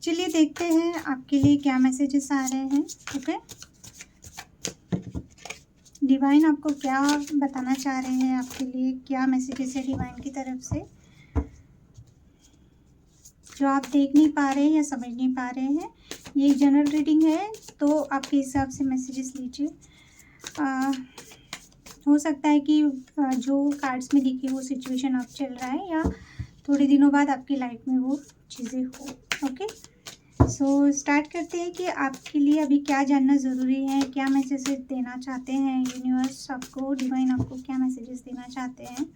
चलिए देखते हैं आपके लिए क्या मैसेजेस आ रहे हैं। ओके, डिवाइन आपको क्या बताना चाह रहे हैं, आपके लिए क्या मैसेजेस है डिवाइन की तरफ से जो आप देख नहीं पा रहे हैं या समझ नहीं पा रहे हैं। ये एक जनरल रीडिंग है, तो आपके हिसाब से मैसेजेस लीजिए। हो सकता है कि जो कार्ड्स में दिखी वो सिचुएशन अब चल रहा है या थोड़े दिनों बाद आपकी लाइफ में वो चीज़ें हो। ओके, सो स्टार्ट करते हैं कि आपके लिए अभी क्या जानना ज़रूरी है, क्या मैसेजेस देना चाहते हैं यूनिवर्स आपको, डिवाइन आपको क्या मैसेजेस देना चाहते हैं।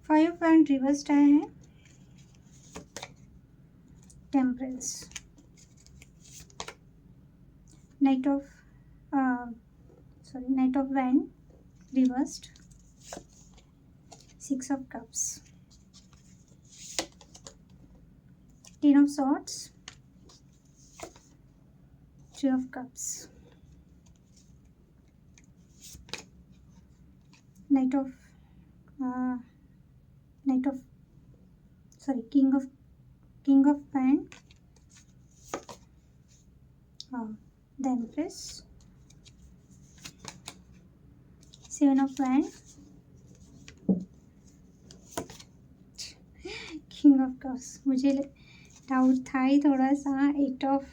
फाइव ऑफ वांड रिवर्स्ड आए हैं, temperance, knight of knight of wand reversed, six of cups, ten of swords, three of cups, knight of king of pan, the empress, seven of wand, king of cups. मुझे doubt था ही थोड़ा सा। Eight of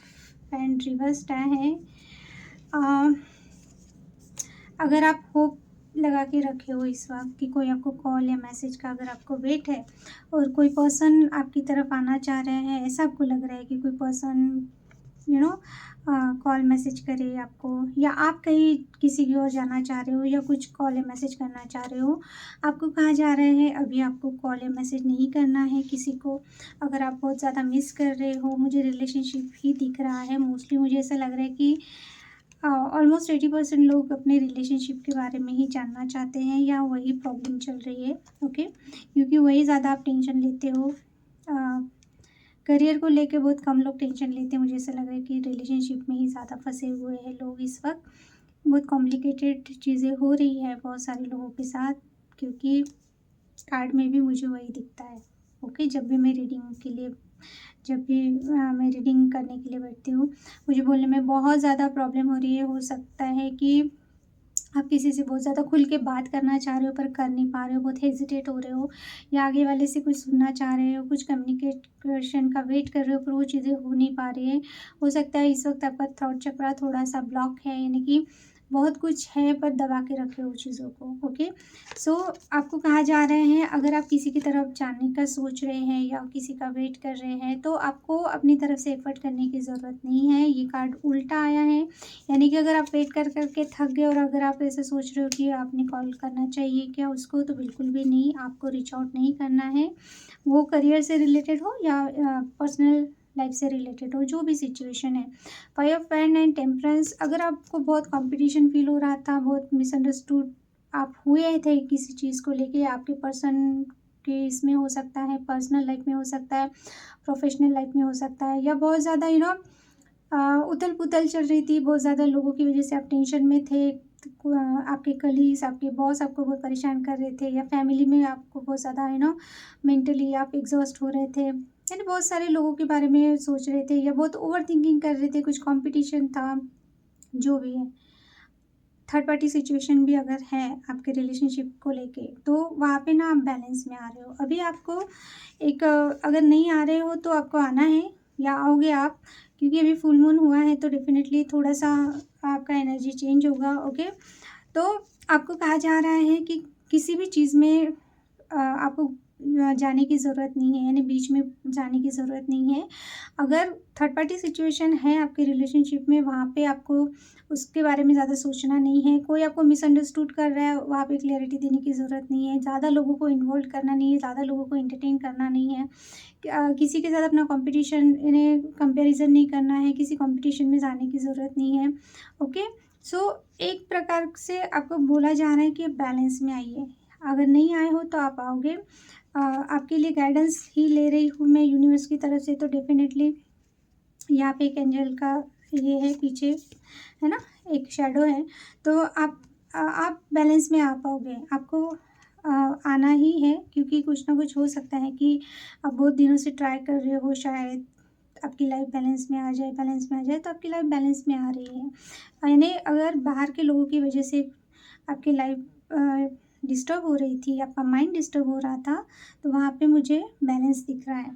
pan reversed है। अगर आप hope लगा के रखे हो इस वक्त कि कोई आपको कॉल या मैसेज का अगर आपको वेट है और कोई पर्सन आपकी तरफ आना चाह रहे हैं, ऐसा आपको लग रहा है कि कोई पर्सन कॉल मैसेज करे आपको, या आप कहीं किसी की ओर जाना चाह रहे हो या कुछ कॉल या मैसेज करना चाह रहे हो, आपको कहा जा रहा है अभी आपको कॉल या मैसेज नहीं करना है किसी को। अगर आप बहुत ज़्यादा मिस कर रहे हो, मुझे रिलेशनशिप ही दिख रहा है मोस्टली। मुझे ऐसा लग रहा है कि ऑलमोस्ट 80% लोग अपने रिलेशनशिप के बारे में ही जानना चाहते हैं या वही प्रॉब्लम चल रही है। ओके, क्योंकि वही ज़्यादा आप टेंशन लेते हो। करियर को लेके बहुत कम लोग टेंशन लेते हैं। मुझे ऐसा लग रहा है कि रिलेशनशिप में ही ज़्यादा फंसे हुए हैं लोग इस वक्त। बहुत कॉम्प्लिकेटेड चीज़ें हो रही है बहुत सारे लोगों के साथ, क्योंकि कार्ड में भी मुझे वही दिखता है। ओके, जब भी मैं रीडिंग करने के लिए बैठती हूँ, मुझे बोलने में बहुत ज़्यादा प्रॉब्लम हो रही है। हो सकता है कि आप किसी से बहुत ज़्यादा खुल के बात करना चाह रहे हो पर कर नहीं पा रहे हो, बहुत हेजिटेट हो रहे हो, या आगे वाले से कुछ सुनना चाह रहे हो, कुछ कम्युनिकेशन का वेट कर रहे हो पर वो चीज़ें हो नहीं पा रही है। हो सकता है इस वक्त आपका थॉट चक्रा थोड़ा सा ब्लॉक है, यानी कि बहुत कुछ है पर दबा के रखे हो चीज़ों को। ओके, सो आपको कहा जा रहे हैं अगर आप किसी की तरफ जाने का सोच रहे हैं या किसी का वेट कर रहे हैं, तो आपको अपनी तरफ से एफर्ट करने की ज़रूरत नहीं है। ये कार्ड उल्टा आया है, यानी कि अगर आप वेट कर के थक गए और अगर आप ऐसे सोच रहे हो कि आपने कॉल करना चाहिए क्या उसको, तो बिल्कुल भी नहीं, आपको रीच आउट नहीं करना है। वो करियर से रिलेटेड हो या पर्सनल लाइफ से रिलेटेड हो, जो भी सिचुएशन है। Five of wand and temperance, अगर आपको बहुत कंपटीशन फील हो रहा था, बहुत मिसअंडरस्टूड आप हुए थे किसी चीज़ को लेके, आपके पर्सन के इसमें हो सकता है, पर्सनल लाइफ में हो सकता है, प्रोफेशनल लाइफ में हो सकता है, या बहुत ज़्यादा उथल पुथल चल रही थी, बहुत ज़्यादा लोगों की वजह से आप टेंशन में थे। आपके कलीग्स, आपके बॉस आपको बहुत परेशान कर रहे थे, या फैमिली में आपको बहुत ज़्यादा मेंटली आप एग्जॉस्ट हो रहे थे, यानी बहुत सारे लोगों के बारे में सोच रहे थे या बहुत ओवर थिंकिंग कर रहे थे, कुछ कंपटीशन था, जो भी है। थर्ड पार्टी सिचुएशन भी अगर है आपके रिलेशनशिप को लेके, तो वहाँ पे ना आप बैलेंस में आ रहे हो। अभी आपको अगर नहीं आ रहे हो तो आपको आना है या आओगे आप, क्योंकि अभी फुल मून हुआ है तो डेफिनेटली थोड़ा सा आपका एनर्जी चेंज होगा। ओके, तो आपको कहा जा रहा है कि किसी भी चीज़ में आपको जाने की ज़रूरत नहीं है, यानी बीच में जाने की ज़रूरत नहीं है। अगर थर्ड पार्टी सिचुएशन है आपके रिलेशनशिप में, वहाँ पे आपको उसके बारे में ज़्यादा सोचना नहीं है। कोई आपको मिसअंडरस्टूड कर रहा है, वहाँ पे क्लैरिटी देने की ज़रूरत नहीं है। ज़्यादा लोगों को इन्वॉल्व करना नहीं है, ज़्यादा लोगों को एंटरटेन करना नहीं है। किसी के साथ अपना कंपटीशन यानी कंपैरिजन नहीं करना है, किसी कंपटीशन में जाने की ज़रूरत नहीं है। ओके, सो एक प्रकार से आपको बोला जा रहा है कि बैलेंस में आइए। अगर नहीं आए हो तो आप आओगे। आपके लिए गाइडेंस ही ले रही हूँ मैं यूनिवर्स की तरफ से, तो डेफिनेटली यहाँ पे एक एंजल का ये है पीछे, है ना, एक शैडो है, तो आप बैलेंस में आ पाओगे। आपको आना ही है, क्योंकि कुछ ना कुछ हो सकता है कि आप बहुत दिनों से ट्राई कर रहे हो, शायद आपकी लाइफ बैलेंस में आ जाए, तो आपकी लाइफ बैलेंस में आ रही है। यानी अगर बाहर के लोगों की वजह से आपकी लाइफ डिस्टर्ब हो रही थी, आपका माइंड डिस्टर्ब हो रहा था, तो वहाँ पे मुझे बैलेंस दिख रहा है।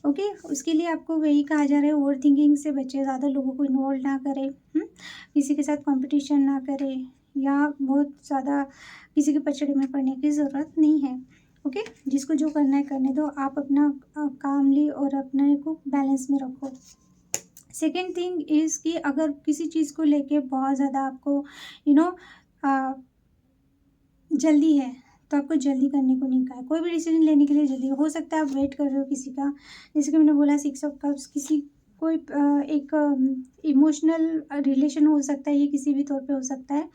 ओके, उसके लिए आपको वही कहा जा रहा है, ओवर थिंकिंग से बचे, ज़्यादा लोगों को इन्वॉल्व ना करें, किसी के साथ कंपटीशन ना करें, या बहुत ज़्यादा किसी के पचड़े में पड़ने की ज़रूरत नहीं है। ओके, जिसको जो करना है करने दो, आप अपना कामली और अपने को बैलेंस में रखो। सेकेंड थिंग इज़ कि अगर किसी चीज़ को लेके बहुत ज़्यादा आपको यू नो जल्दी है, तो आपको जल्दी करने को नहीं कहा है। कोई भी डिसीजन लेने के लिए जल्दी हो सकता है आप वेट कर रहे हो किसी का, जैसे कि मैंने बोला 6 ऑफ कप्स, किसी कोई एक इमोशनल रिलेशन हो सकता है, ये किसी भी तौर पे हो सकता है।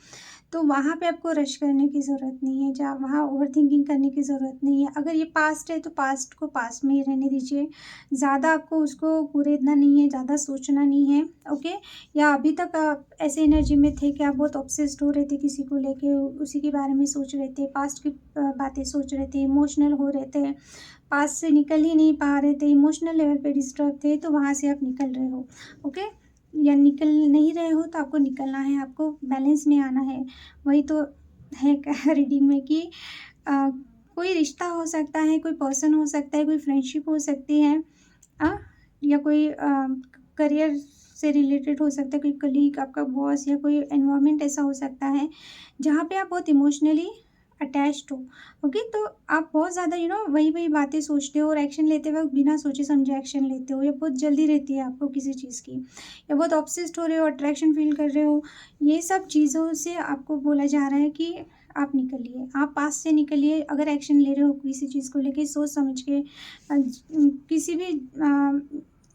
तो वहाँ पे आपको रश करने की ज़रूरत नहीं है, जहाँ वहाँ ओवरथिंकिंग करने की ज़रूरत नहीं है। अगर ये पास्ट है तो पास्ट को पास्ट में ही रहने दीजिए, ज़्यादा आपको उसको कुरेदना नहीं है, ज़्यादा सोचना नहीं है। ओके, या अभी तक आप ऐसे एनर्जी में थे कि आप बहुत ऑब्सेस्ड हो रहे थे किसी को लेके, उसी के बारे में सोच रहे थे, पास्ट की बातें सोच रहे थे, इमोशनल हो रहे थे, पास्ट से निकल ही नहीं पा रहे थे, इमोशनल लेवल पे डिस्टर्ब थे, तो वहाँ से आप निकल रहे हो। ओके, या निकल नहीं रहे हो तो आपको निकलना है, आपको बैलेंस में आना है। वही तो है रीडिंग में कि अ, कोई रिश्ता हो सकता है, कोई पर्सन हो सकता है, कोई फ्रेंडशिप हो सकती है, अ, या कोई करियर से रिलेटेड हो सकता है, कोई कलीग, आपका बॉस, या कोई एनवायरनमेंट ऐसा हो सकता है जहाँ पे आप बहुत इमोशनली अटैच्ड हो। ओके, तो आप बहुत ज़्यादा वही बातें सोचते हो और एक्शन लेते वक्त बिना सोचे समझे एक्शन लेते हो, या बहुत जल्दी रहती है आपको किसी चीज़ की, या बहुत ऑब्सेस्ड हो रहे हो, अट्रैक्शन फील कर रहे हो। ये सब चीज़ों से आपको बोला जा रहा है कि आप निकलिए, आप पास से निकलिए। अगर एक्शन ले रहे हो किसी चीज़ को लेके, सोच समझ के, किसी भी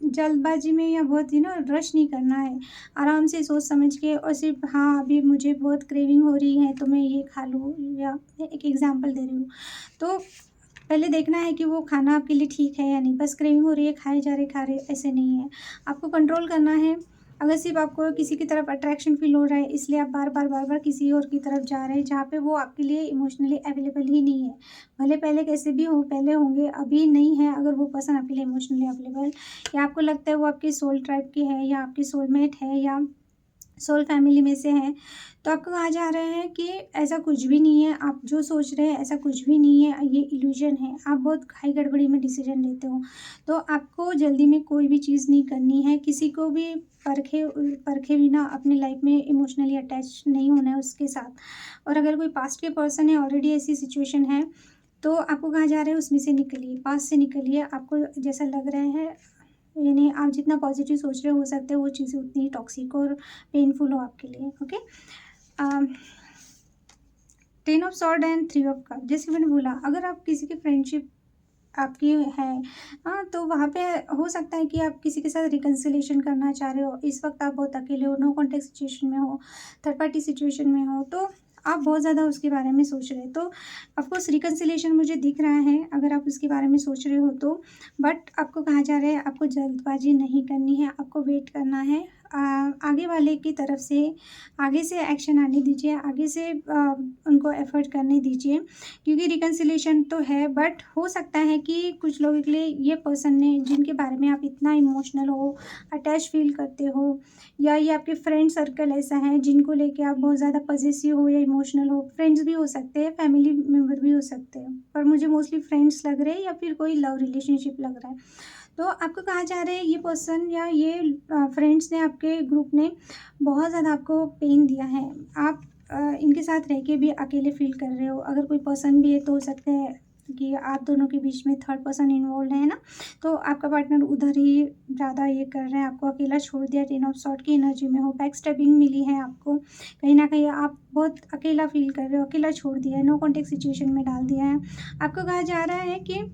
जल्दबाजी में या बहुत रश नहीं करना है। आराम से सोच समझ के, और सिर्फ हाँ, अभी मुझे बहुत क्रेविंग हो रही है तो मैं ये खा लूँ, या एक एग्ज़ाम्पल दे रही हूँ। तो पहले देखना है कि वो खाना आपके लिए ठीक है या नहीं, बस क्रेविंग हो रही है, खाए जा रहे, खा रहे, ऐसे नहीं है। आपको कंट्रोल करना है। अगर सिर्फ़ आपको किसी की तरफ अट्रैक्शन फ़ील हो रहा है, इसलिए आप बार-बार किसी और की तरफ जा रहे हैं, जहाँ पे वो आपके लिए इमोशनली अवेलेबल ही नहीं है। भले पहले कैसे भी हो, पहले होंगे, अभी नहीं है। अगर वो पर्सन आपके लिए इमोशनली अवेलेबल, या आपको लगता है वो आपके सोल ट्राइब के है, या आपके सोलमेट है, या सोल फैमिली में से हैं, तो आपको कहा जा रहा है कि ऐसा कुछ भी नहीं है, आप जो सोच रहे हैं ऐसा कुछ भी नहीं है, ये इल्यूज़न है। आप बहुत खाई गड़बड़ी में डिसीज़न लेते हो, तो आपको जल्दी में कोई भी चीज़ नहीं करनी है, किसी को भी परखे बिना अपनी लाइफ में इमोशनली अटैच नहीं होना है उसके साथ। और अगर कोई पास्ट के पर्सन है, ऑलरेडी ऐसी सिचुएशन है, तो आपको कहा जा रहा है उसमें से निकलिए, पास्ट से निकलिए। आपको जैसा लग रहा है, यानी आप जितना पॉजिटिव सोच रहे हो सकता है वो चीज़ें उतनी ही टॉक्सिक और पेनफुल हो आपके लिए। Okay, 10 of sword and 3 of cup, जैसे मैंने बोला, अगर आप किसी की फ्रेंडशिप आपकी है, हाँ, तो वहाँ पे हो सकता है कि आप किसी के साथ रिकन्सिलिएशन करना चाह रहे हो। इस वक्त आप बहुत अकेले हो, नो कॉन्टैक्ट सिचुएशन में हो, थर्ड पार्टी सिचुएशन में हो, तो आप बहुत ज़्यादा उसके बारे में सोच रहे हो। तो ऑफकोर्स रिकन्सिलिएशन मुझे दिख रहा है अगर आप उसके बारे में सोच रहे हो तो, बट आपको कहा जा रहा है आपको जल्दबाजी नहीं करनी है, आपको वेट करना है। आगे वाले की तरफ से आगे से एक्शन आने दीजिए, आगे से उनको एफर्ट करने दीजिए, क्योंकि रिकन्सिलिएशन तो है, बट हो सकता है कि कुछ लोगों के लिए ये पर्सन ने, जिनके बारे में आप इतना इमोशनल हो, अटैच फील करते हो, या ये आपके फ्रेंड सर्कल ऐसा है जिनको लेके आप बहुत ज़्यादा पॉसेसिव हो या इमोशनल हो। फ्रेंड्स भी हो सकते हैं, फैमिली मेम्बर भी हो सकते हैं, पर मुझे मोस्टली फ्रेंड्स लग रहे हैं, या फिर कोई लव रिलेशनशिप लग रहा है। तो आपको कहा जा रहा है ये पर्सन या ये फ्रेंड्स ने, आपके ग्रुप ने बहुत ज़्यादा आपको पेन दिया है। आप इनके साथ रह के भी अकेले फ़ील कर रहे हो। अगर कोई पर्सन भी है तो हो सकता है कि आप दोनों के बीच में थर्ड पर्सन इन्वॉल्व है ना, तो आपका पार्टनर उधर ही ज़्यादा ये कर रहे हैं, आपको अकेला छोड़ दिया, 10 ऑफ सॉर्ड की एनर्जी में हो, बैक स्टैबिंग मिली है आपको, कहीं न कहीं आप बहुत अकेला फ़ील कर रहे हो, अकेला छोड़ दिया है, नो कॉन्टैक्ट सिचुएशन में डाल दिया है। आपको कहा जा रहा है कि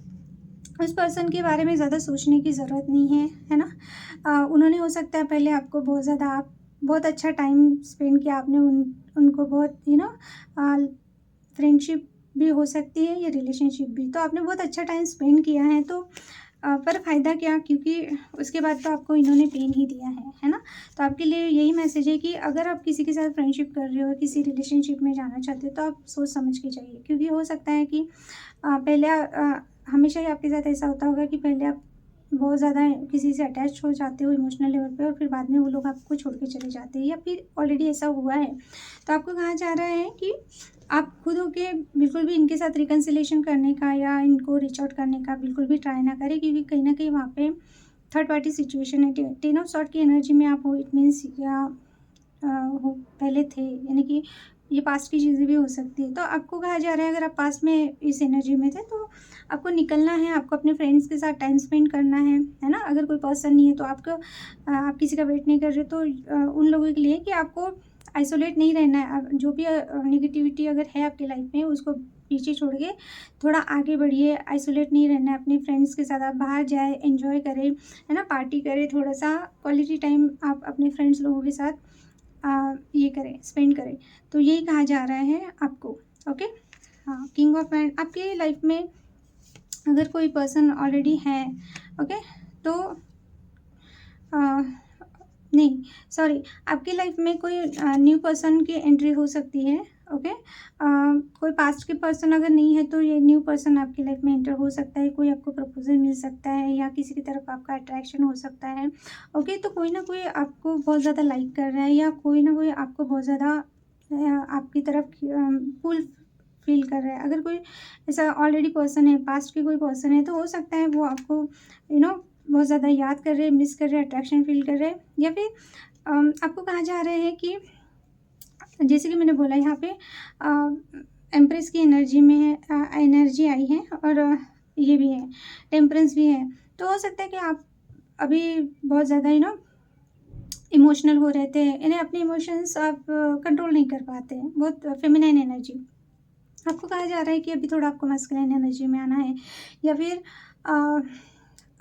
उस पर्सन के बारे में ज़्यादा सोचने की ज़रूरत नहीं है, है ना? उन्होंने हो सकता है पहले आपको बहुत ज़्यादा, आप बहुत अच्छा टाइम स्पेंड किया आपने उनको बहुत फ्रेंडशिप भी हो सकती है या रिलेशनशिप भी, तो आपने बहुत अच्छा टाइम स्पेंड किया है, तो पर फ़ायदा क्या, क्योंकि उसके बाद तो आपको इन्होंने पेन ही दिया है ना? तो आपके लिए यही मैसेज है कि अगर आप किसी के साथ फ्रेंडशिप कर रहे हो, किसी रिलेशनशिप में जाना चाहते हो, तो आप सोच समझ के जाइए, क्योंकि हो सकता है कि पहले हमेशा ही आपके साथ ऐसा होता होगा कि पहले आप बहुत ज़्यादा किसी से अटैच हो जाते हो इमोशनल लेवल पे, और फिर बाद में वो लोग आपको छोड़ के चले जाते हैं, या फिर ऑलरेडी ऐसा हुआ है। तो आपको कहा जा रहा है कि आप खुद होके बिल्कुल भी इनके साथ रिकन्सिलिएशन करने का या इनको रीच आउट करने का बिल्कुल भी ट्राई ना करें, क्योंकि कहीं न कहीं वहाँ पे थर्ड पार्टी सिचुएशन है। टेन ऑफ सॉर्ड की एनर्जी में आप हो, इट मीन्स या हो पहले थे, यानी कि ये पास्ट की चीज़ें भी हो सकती है। तो आपको कहा जा रहा है अगर आप पास्ट में इस एनर्जी में थे, तो आपको निकलना है, आपको अपने फ्रेंड्स के साथ टाइम स्पेंड करना है ना? अगर कोई पर्सन नहीं है तो आपको आप किसी का वेट नहीं कर रहे, तो उन लोगों के लिए कि आपको आइसोलेट नहीं रहना है। जो भी नेगेटिविटी अगर है आपकी लाइफ में, उसको पीछे छोड़ के थोड़ा आगे बढ़िए, आइसोलेट नहीं रहना है। अपने फ्रेंड्स के साथ आप बाहर जाएँ, एन्जॉय करें, है ना? पार्टी करें, थोड़ा-सा क्वालिटी टाइम आप अपने फ्रेंड्स लोगों के साथ ये करें, स्पेंड करें। तो यही कहा जा रहा है आपको, ओके? हाँ, किंग ऑफ एंड आपकी लाइफ में अगर कोई पर्सन ऑलरेडी है, ओके? तो अ, नहीं, सॉरी, आपकी लाइफ में कोई न्यू पर्सन की एंट्री हो सकती है, ओके? कोई पास्ट के पर्सन अगर नहीं है, तो ये न्यू पर्सन आपकी लाइफ में एंटर हो सकता है। कोई आपको प्रपोज़ल मिल सकता है, या किसी की तरफ आपका अट्रैक्शन हो सकता है, ओके? तो कोई ना कोई आपको बहुत ज़्यादा लाइक कर रहा है, या कोई ना कोई आपको बहुत ज़्यादा आपकी तरफ पुल फ़ील कर रहा है। अगर कोई ऐसा ऑलरेडी पर्सन है, पास्ट के कोई पर्सन है, तो हो सकता है वो आपको बहुत ज़्यादा याद कर रहे हैं, मिस कर रहे हैं, अट्रैक्शन फ़ील कर रहे हैं, या फिर आपको कहा जा रहा है कि जैसे कि मैंने बोला यहाँ पे एम्प्रेस की एनर्जी में है, एनर्जी आई है, और ये भी है, टेम्परेंस भी है। तो हो सकता है कि आप अभी बहुत ज़्यादा इमोशनल हो रहे थे, यानी अपने इमोशंस आप कंट्रोल नहीं कर पाते हैं, बहुत फेमिनाइन एनर्जी। आपको कहा जा रहा है कि अभी थोड़ा आपको मैस्कुलिन एनर्जी में आना है, या फिर अ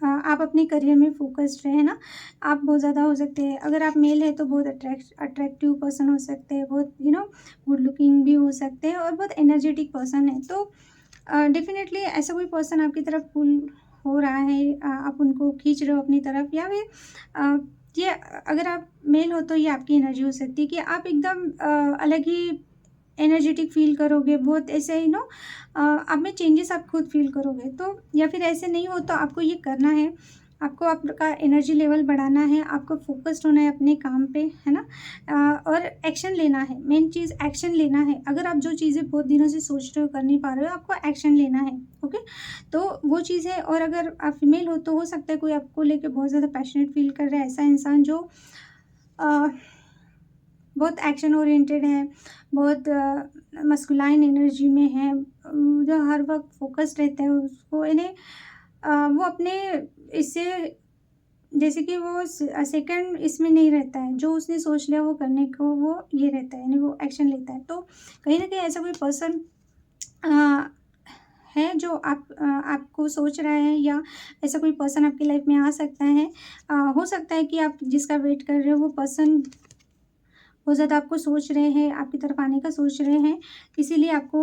आप अपने करियर में फ़ोकस्ड रहें ना। आप बहुत ज़्यादा हो सकते हैं, अगर आप मेल हैं तो बहुत अट्रैक्टिव पर्सन हो सकते हैं, बहुत गुड लुकिंग भी हो सकते हैं, और बहुत एनर्जेटिक पर्सन है। तो डेफ़िनेटली ऐसा कोई पर्सन आपकी तरफ पुल हो रहा है, आप उनको खींच रहे हो अपनी तरफ, या फिर अ, ये अगर आप मेल हो तो ये आपकी एनर्जी हो सकती है कि आप एकदम अलग ही एनर्जेटिक फ़ील करोगे, बहुत ऐसे आप में चेंजेस आप खुद फ़ील करोगे। तो या फिर ऐसे नहीं हो तो आपको ये करना है, आपको आपका एनर्जी लेवल बढ़ाना है, आपको फ़ोकस्ड होना है अपने काम पे, है ना? और एक्शन लेना है, मेन चीज़ एक्शन लेना है। अगर आप जो चीज़ें बहुत दिनों से सोच रहे हो, कर नहीं पा रहे हो, आपको एक्शन लेना है, ओके? तो वो चीज़ है। और अगर आप फीमेल हो, हो सकता है कोई आपको लेके बहुत ज़्यादा पैशनेट फ़ील कर रहा है, ऐसा इंसान जो अ बहुत एक्शन ओरिएंटेड है, बहुत मस्कुलाइन एनर्जी में है, जो हर वक़्त फ़ोकस्ड रहता है, उसको वो अपने इससे जैसे कि वो सेकंड इसमें नहीं रहता है, जो उसने सोच लिया वो करने को वो ये रहता है, यानी वो एक्शन लेता है। तो कहीं न कहीं ऐसा कोई पर्सन अ, है जो आपको सोच रहा है, या ऐसा कोई पर्सन आपकी लाइफ़ में आ सकता है। हो सकता है कि आप जिसका वेट कर रहे हो वो पर्सन बहुत ज़्यादा आपको सोच रहे हैं, आपकी तरफ आने का सोच रहे हैं, इसीलिए आपको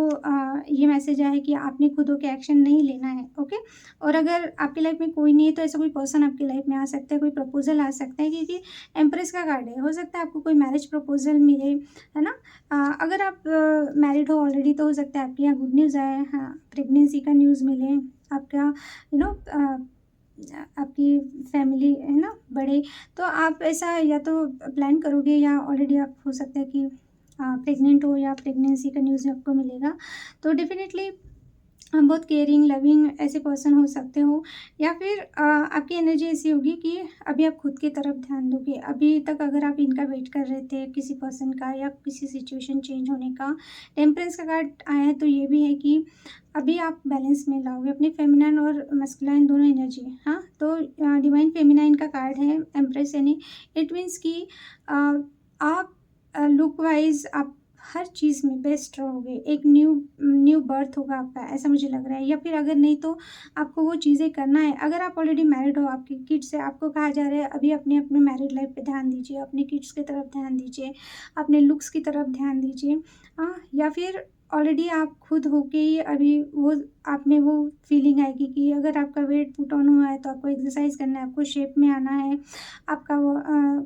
ये मैसेज आया है कि आपने खुद होके एक्शन नहीं लेना है, ओके? और अगर आपकी लाइफ में कोई नहीं है, तो ऐसा कोई पर्सन आपकी लाइफ में आ सकता है, कोई प्रपोज़ल आ सकता है, क्योंकि एम्प्रेस का कार्ड है। हो सकता है आपको कोई मैरिज प्रपोज़ल मिले, है ना? अगर आप मैरिड हो ऑलरेडी, तो हो सकता है आपके यहाँ गुड न्यूज़ आए, हाँ, प्रेगनेंसी का न्यूज़ मिले, आपका यू नो आपकी फैमिली है ना बड़े, तो आप ऐसा या तो प्लान करोगे, या ऑलरेडी आप हो सकता है कि प्रेग्नेंट हो, या प्रेगनेंसी का न्यूज़ आपको मिलेगा। तो डेफ़िनेटली बहुत केयरिंग, लविंग ऐसे पर्सन हो सकते हो, या फिर आपकी एनर्जी ऐसी होगी कि अभी आप खुद की तरफ ध्यान दोगे। अभी तक अगर आप इनका वेट कर रहे थे किसी पर्सन का, या किसी सिचुएशन चेंज होने का, टेम्परेंस का कार्ड आया है, तो ये भी है कि अभी आप बैलेंस में लाओगे अपने फेमिनाइन और मस्कुलाइन दोनों एनर्जी, हाँ? तो डिवाइन फेमिनाइन का कार्ड है एम्प्रेस, यानी इट मीन्स कि अ, आप लुक वाइज़ आप हर चीज़ में बेस्ट रहोगे, एक न्यू न्यू बर्थ होगा आपका, ऐसा मुझे लग रहा है। या फिर अगर नहीं, तो आपको वो चीज़ें करना है। अगर आप ऑलरेडी मैरिड हो, आपके किड्स है, आपको कहा जा रहा है अभी अपने अपने मैरिड लाइफ पे ध्यान दीजिए, अपने किड्स की तरफ ध्यान दीजिए, अपने लुक्स की तरफ ध्यान दीजिए। या फिर ऑलरेडी आप खुद होके ही अभी वो आप में वो फीलिंग आएगी कि अगर आपका वेट पुट ऑन हुआ है तो आपको एक्सरसाइज करना है, आपको शेप में आना है, आपका वो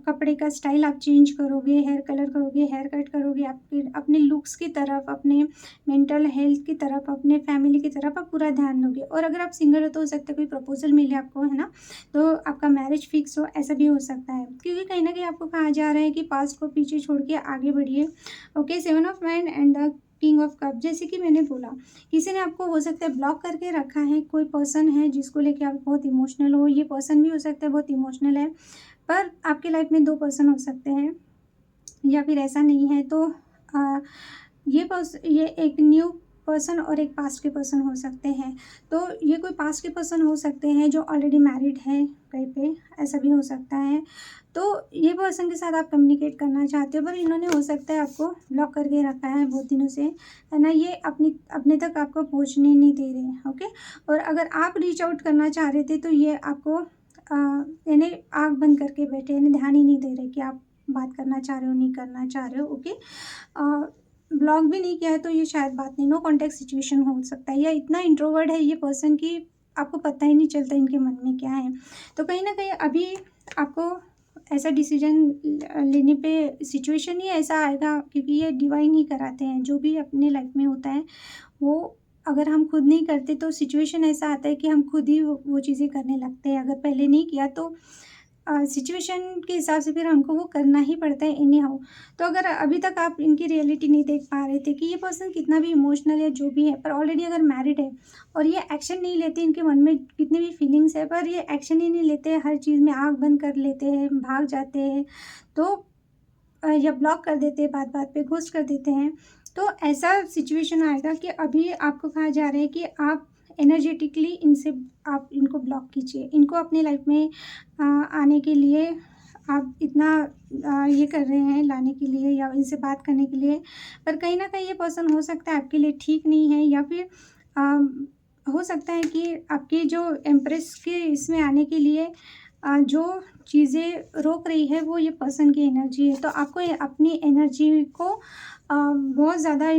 कपड़े का स्टाइल आप चेंज करोगे, हेयर कलर करोगे, हेयर कट करोगे, आपके अपने लुक्स की तरफ, अपने मेंटल हेल्थ की तरफ, अपने फैमिली की तरफ आप पूरा ध्यान दोगे। और अगर आप सिंगल हो तो हो सकता है कोई प्रपोजल मिले आपको, है ना, तो आपका मैरिज फिक्स हो, ऐसा भी हो सकता है, क्योंकि कहीं ना कहीं आपको कहा जा रहा है कि पास्ट को पीछे छोड़ के आगे बढ़िए। Okay, 7 of man and the king of cup, जैसे कि मैंने बोला किसी ने आपको हो सकता है ब्लॉक करके रखा है, कोई पर्सन है जिसको लेके आप बहुत इमोशनल हो, ये पर्सन भी हो सकता है बहुत इमोशनल है, पर आपके लाइफ में 2 पर्सन हो सकते हैं या फिर ऐसा नहीं है तो ये एक न्यू पर्सन और एक पास्ट के पर्सन हो सकते हैं। तो ये कोई पास्ट के पर्सन हो सकते हैं जो ऑलरेडी मैरिड है कहीं पे, ऐसा भी हो सकता है। तो ये पर्सन के साथ आप कम्युनिकेट करना चाहते हो, पर इन्होंने हो सकता है आपको ब्लॉक करके रखा है बहुत दिनों से, है ना, ये अपने तक आपको पहुँचने नहीं दे रहे हैं। ओके, और अगर आप रीच आउट करना चाह रहे थे तो ये आपको यानी आँख बंद करके बैठे, यानी ध्यान ही नहीं दे रहे कि आप बात करना चाह रहे हो, नहीं करना चाह रहे हो। ओके, ब्लॉक भी नहीं किया है तो ये शायद बात नहीं, नो कॉन्टैक्ट सिचुएशन हो सकता है, या इतना इंट्रोवर्ट है ये पर्सन कि आपको पता ही नहीं चलता इनके मन में क्या है। तो कहीं ना कहीं अभी आपको ऐसा डिसीजन लेने पे सिचुएशन ही ऐसा आएगा, क्योंकि ये डिवाइन ही कराते हैं, जो भी अपने लाइफ में होता है वो अगर हम खुद नहीं करते तो सिचुएशन ऐसा आता है कि हम खुद ही वो चीज़ें करने लगते हैं। अगर पहले नहीं किया तो सिचुएशन के हिसाब से फिर हमको वो करना ही पड़ता है एनी हाउ। तो अगर अभी तक आप इनकी रियलिटी नहीं देख पा रहे थे कि ये पर्सन कितना भी इमोशनल है जो भी है, पर ऑलरेडी अगर मैरिड है और ये एक्शन नहीं लेते, इनके मन में कितनी भी फीलिंग्स है पर ये एक्शन ही नहीं लेते, हर चीज़ में आँख बंद कर लेते हैं, भाग जाते हैं, तो या ब्लॉक कर देते हैं, बात बात पे घोस्ट कर देते हैं। तो ऐसा सिचुएशन आएगा कि अभी आपको कहा जा रहा है कि आप एनर्जेटिकली इनसे आप इनको ब्लॉक कीजिए, इनको अपनी लाइफ में आने के लिए आप इतना ये कर रहे हैं लाने के लिए या इनसे बात करने के लिए, पर कहीं ना कहीं ये पर्सन हो सकता है आपके लिए ठीक नहीं है, या फिर हो सकता है कि आपके जो एम्प्रेस के इसमें आने के लिए जो चीज़ें रोक रही है वो ये पर्सन की एनर्जी है। तो आपको अपनी एनर्जी को बहुत ज़्यादा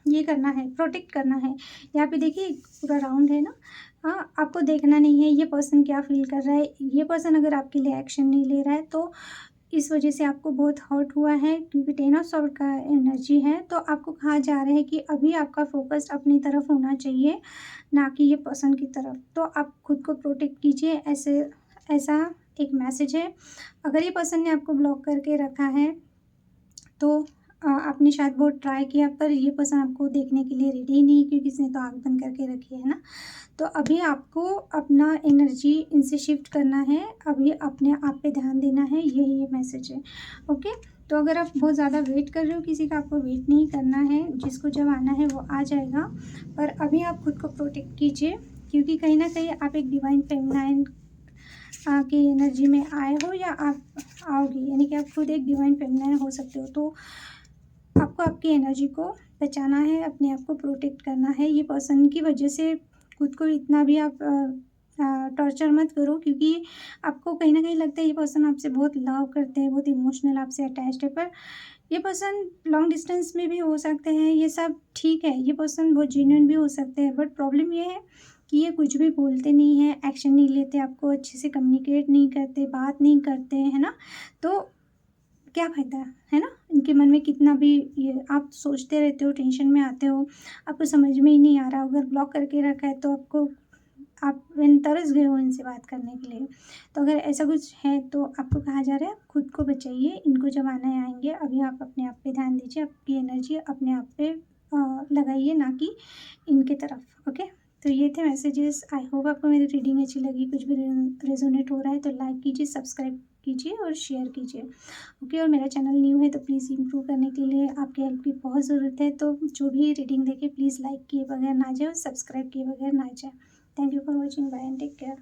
ये करना है, प्रोटेक्ट करना है। यहाँ पे देखिए पूरा राउंड है ना, हाँ, आपको देखना नहीं है ये पर्सन क्या फ़ील कर रहा है। ये पर्सन अगर आपके लिए एक्शन नहीं ले रहा है तो इस वजह से आपको बहुत हर्ट हुआ है, क्योंकि 10 ऑफ सॉर्ड का एनर्जी है। तो आपको कहा जा रहा है कि अभी आपका फोकस अपनी तरफ होना चाहिए, ना कि ये पर्सन की तरफ। तो आप खुद को प्रोटेक्ट कीजिए, ऐसा एक मैसेज है। अगर ये पर्सन ने आपको ब्लॉक करके रखा है तो आपने शायद बहुत ट्राई किया, पर ये पर्सन आपको देखने के लिए रेडी ही नहीं, क्योंकि इसने तो आँख बंद करके रखी है ना। तो अभी आपको अपना एनर्जी इनसे शिफ्ट करना है, अभी अपने आप पे ध्यान देना है, यही ये मैसेज है। ओके, तो अगर आप बहुत ज़्यादा वेट कर रहे हो किसी का, आपको वेट नहीं करना है, जिसको जब आना है वो आ जाएगा, पर अभी आप खुद को प्रोटेक्ट कीजिए, क्योंकि कहीं ना कहीं आप एक डिवाइन फेमिनाइन की एनर्जी में आए हो या आप आओगे, यानी कि आप खुद एक डिवाइन फेमिनाइन हो सकते हो। तो आपको आपकी एनर्जी को बचाना है, अपने आप को प्रोटेक्ट करना है। ये पर्सन की वजह से खुद को इतना भी आप टॉर्चर मत करो, क्योंकि आपको कहीं ना कहीं लगता है ये पर्सन आपसे बहुत लव करते हैं, बहुत इमोशनल आपसे अटैच्ड है, पर ये पर्सन लॉन्ग डिस्टेंस में भी हो सकते हैं, ये सब ठीक है, ये पर्सन बहुत जेन्युइन भी हो सकते हैं, बट प्रॉब्लम ये है कि ये कुछ भी बोलते नहीं हैं, एक्शन नहीं लेते, आपको अच्छे से कम्युनिकेट नहीं करते, बात नहीं करते, है ना। तो क्या फ़ायदा है ना, इनके मन में कितना भी ये आप सोचते रहते हो, टेंशन में आते हो, आपको समझ में ही नहीं आ रहा। अगर ब्लॉक करके रखा है तो आप तरस गए हो इनसे बात करने के लिए। तो अगर ऐसा कुछ है तो आपको कहा जा रहा है खुद को बचाइए, इनको जब आना है आएंगे, अभी आप अपने आप पे ध्यान दीजिए, आपकी एनर्जी अपने आप पे लगाइए, ना कि इनके तरफ। ओके, तो ये थे मैसेजेस। आई होप आपको मेरी रीडिंग अच्छी लगी, कुछ भी रेजोनेट हो रहा है तो लाइक कीजिए, सब्सक्राइब कीजिए और शेयर कीजिए। ओके, और मेरा चैनल न्यू है तो प्लीज़ इम्प्रूव करने के लिए आपकी हेल्प की बहुत ज़रूरत है। तो जो भी रीडिंग देखे प्लीज़ लाइक किए बगैर ना जाए और सब्सक्राइब किए बगैर ना जाए। Thank you for watching, bye and take care.